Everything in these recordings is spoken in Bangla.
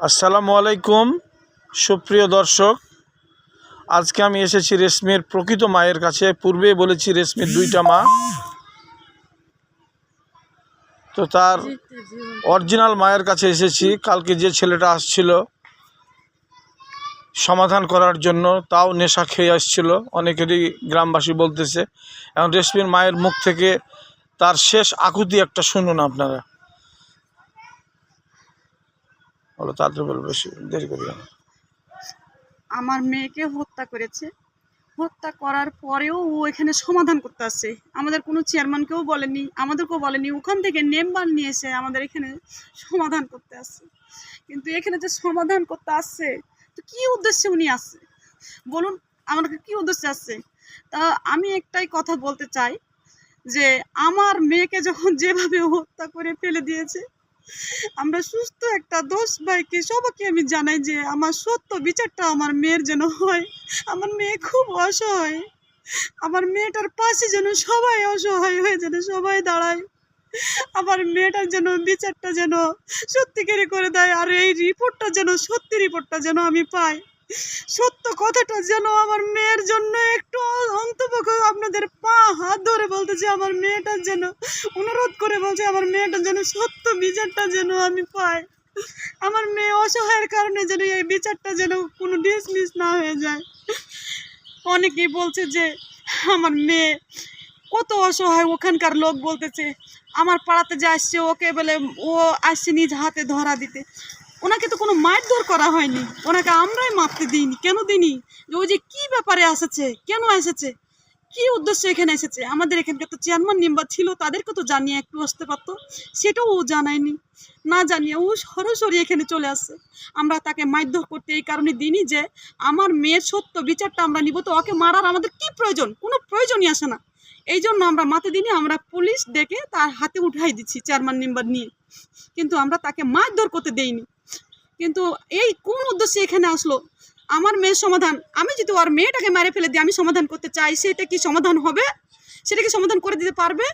আসসালামু আলাইকুম সুপ্রিয় দর্শক, আজকে আমি এসেছি রেশমির প্রকৃত মায়ের কাছে। পূর্বে বলেছি রেশমির দুইটা মা, তো তার অরিজিনাল মায়ের কাছে এসেছি। কালকে যে ছেলেটা আসছিল সমাধান করার জন্য, তাও নেশা খেয়ে আসছিল, অনেকেরই গ্রামবাসী বলতেছে। এখন রেশমির মায়ের মুখ থেকে তার শেষ আকুতি একটা শুনুন আপনারা। বলো, তাড়াতাড়ি বলো, বেশি দেরি করি না। আমার মেয়েকে হত্যা করেছে। হত্যা করার পরেও ও এখানে সমাধান করতে আসছে। আমাদের কোনো চেয়ারম্যানকেও বলেনি, আমাদেরকেও বলেনি। ওখান থেকে মেম্বার নিয়ে এসে আমাদের এখানে সমাধান করতে আসছে। কিন্তু এখানে যে সমাধান করতে আসছে, তো কী উদ্দেশ্যে উনি আসছে বলুন, আমাকে কী উদ্দেশ্যে আসছে? তা আমি একটাই কথা বলতে চাই যে আমার মেয়েকে যখন যেভাবে হত্যা করে ফেলে দিয়েছে, আমরা সুস্থ একটা 10 ভাইকে সবাইকে আমি জানাই যে আমার সত্য বিচারটা আমার মেয়ের যেন হয়। আমার মেয়ে খুব অসহায়। আমার মেয়েটার পাশে যেন সবাই অসহায় হয়ে যেন সবাই দাঁড়ায়। আমার মেয়েটার যেন বিচারটা যেন সত্যিকারে করে দেয়। আর এই রিপোর্টটা যেন সত্যি রিপোর্টটা যেন আমি পাই। সত্য কথাটা যেন আমার মেয়ের জন্য একটু অন্তপক্ষে আপনাদের পা হাত ধরে বলতেছে, আমার মেয়েটার যেন অনুরোধ করে বলছে, আমার মেয়েটার যেন সত্য বিচারটা যেন আমি পাই। আমার মেয়ে অসহায়ের কারণে যেন এই বিচারটা যেন কোনো ডিসমিস না হয়ে যায়। অনেকেই বলছে যে আমার মেয়ে কত অসহায়, ওখানকার লোক বলতেছে আমার পাড়াতে যে আসছে ওকে বলে ও আসছে নিজ হাতে ধরা দিতে। ওনাকে তো কোনো মারধর করা হয়নি, ওনাকে আমরাই মারতে দিইনি। কেন দিইনি? ওই যে কী ব্যাপারে এসেছে, কেন এসেছে, কী উদ্দেশ্যে এখানে এসেছে? আমাদের এখানকার তো চেয়ারম্যান মেম্বার ছিল, তাদেরকে তো জানিয়ে একটু আসতে পারতো, সেটাও ও জানায়নি। না জানিয়ে ও সরাসরি এখানে চলে আসছে। আমরা তাকে মারধর করতে এই কারণে দিইনি যে আমার মেয়ের সত্য বিচারটা আমরা নিব। তো ওকে মারার আমাদের কী প্রয়োজন? কোনো প্রয়োজনই আসে না। এই জন্য আমরা মাতে দিনই আমরা পুলিশ ডেকে তার হাতে উঠাই দিচ্ছি চেয়ারম্যান মেম্বার নিয়ে, কিন্তু আমরা তাকে মারধর করতে দেইনি। কিন্তু এই কোন উদ্দেশ্যে এখানে আসলো? আমার মেয়ের সমাধান, আমি যদি ওর মেয়েটাকে মেরে ফেলে দিই আমি সমাধান করতে চাই, সেটা কি সমাধান হবে? সেটা কি সমাধান করে দিতে পারবে?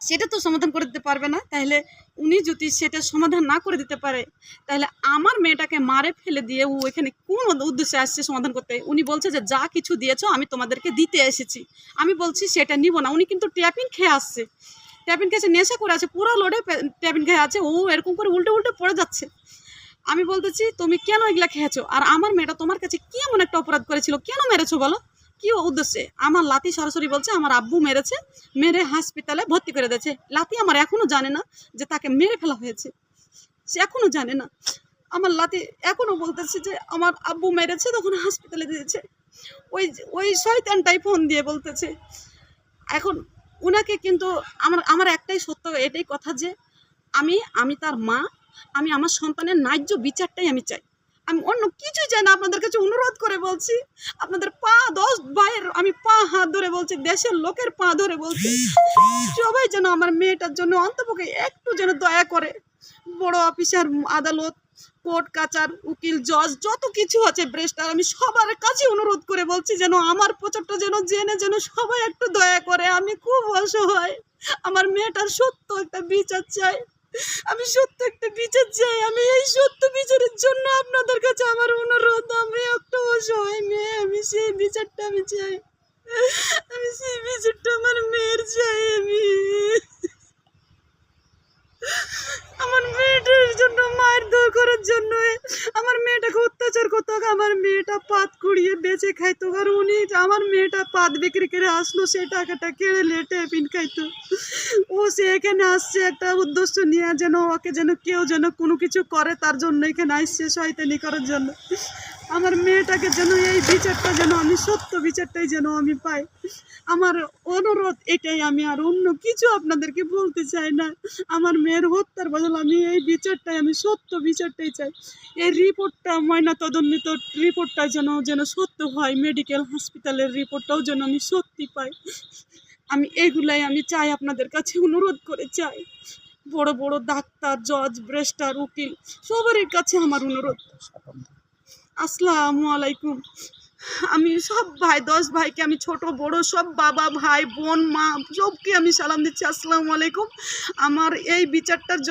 সেটা তো সমাধান করে দিতে পারবে না। তাহলে উনি যদি সেটা সমাধান না করে দিতে পারে, তাহলে আমার মেয়েটাকে মারে ফেলে দিয়ে ও এখানে কোন উদ্দেশ্যে আসছে সমাধান করতে? উনি বলছে যে যা কিছু দিয়েছো আমি তোমাদেরকে দিতে এসেছি। আমি বলছি সেটা নিব না। উনি কিন্তু ট্যাপিন খেয়ে আসছে, ট্যাপিন খেয়েছে, নেশা করে আছে, পুরো লোডে ট্যাপিন খেয়ে আছে। ও এরকম করে উল্টে উল্টে পড়ে যাচ্ছে। আমি বলতেছি তুমি কেন এগুলা খেয়েছো? আর আমার মেয়েটা তোমার কাছে কি এমন একটা অপরাধ করেছিল, কেন মেরেছো বলো? কি উদ্দেশ্যে? আমার লাতি সরাসরি বলছে আমার আব্বু মেরেছে, মেরে হাসপাতালে ভর্তি করে দিয়েছে। লাতি আমার এখনো জানে না যে তাকে মেরে ফেলা হয়েছে, সে এখনো জানে না। আমার লাতি এখনো বলতেছে যে আমার আব্বু মেরেছে, তখন হাসপাতালে দিয়েছে। ওই ওই শয়তানটাই ফোন দিয়ে বলতেছে। এখন ওনাকে কিন্তু আমার একটাই সত্য, এটাই কথা যে আমি তার মা, আমি আমার সন্তানের ন্যায্য বিচারটাই আমি চাই। আমি অন্য কিছুই চাই না। আপনাদের কাছে অনুরোধ করে বলছি, আপনাদের 10 ভাইয়ের আমি পা হাত ধরে বলছি, দেশের লোকের পা ধরে বলছি, সবাই যেন আমার মেয়েটার জন্য অন্তপক্ষে একটু যেন দয়া করে। বড় অফিসার, আদালত, কোর্ট কাচার, উকিল, জজ, যত কিছু আছে ব্রেস্টার, আমি সবার কাছে অনুরোধ করে বলছি যেন আমার প্রচারটা যেন জেনে যেন সবাই একটু দয়া করে। আমি খুব অসহায়, আমার মেয়েটার সত্য একটা বিচার চাই। আমি সত্য একটা বিচার চাই। আমি এই সত্য বিচারের জন্য আপনাদের কাছে আমার অনুরোধ। আমি একটা অসহায় মেয়ে, আমি সেই বিচারটা আমি চাই। আমি সেই বিচারটা আমার মেয়ের চাই। আমার মেয়েটার জন্য মারধর করার জন্য আমার মেয়েটাকে অত্যাচার করতো, আমার মেয়েটা পাত কুড়িয়ে বেঁচে খাইতো। আর উনি আমার মেয়েটা পাত বিক্রি করে আসলো, সেই টাকাটা কেড়ে লেটে পিন খাইতো। ও সে এখানে আসছে একটা উদ্দেশ্য নিয়ে, যেন ওকে যেন কেউ যেন কোনো কিছু করে, তার জন্য এখানে আসছে শয়তানি করার জন্য। আমার মেয়েটাকে যেন এই বিচারটা যেন আমি সত্য বিচারটাই যেন আমি পাই। আমার অনুরোধ এটাই, আমি আর অন্য কিছু আপনাদেরকে বলতে চাই না। আমার মেয়ের হত্যার বদল আমি এই বিচারটাই, আমি সত্য বিচারটাই চাই। এই রিপোর্টটা, ময়না তদন্ত রিপোর্টটা যেন সত্য হয়, মেডিকেল হসপিটালের রিপোর্টটাও যেন আমি সত্যি পাই। আমি এগুলাই আমি চাই, আপনাদের কাছে অনুরোধ করে চাই। বড় বড় ডাক্তার, জজ, ব্রেস্টার, উকিল, সবারই কাছে আমার অনুরোধ। আসসালামু আলাইকুম। আমি সব ভাই 10 ভাইকে, আমি ছোট বড় সব বাবা, ভাই, বোন, মা সবকে আমি সালাম দিচ্ছি। আসসালামু আলাইকুম। আমার এই বিচারটার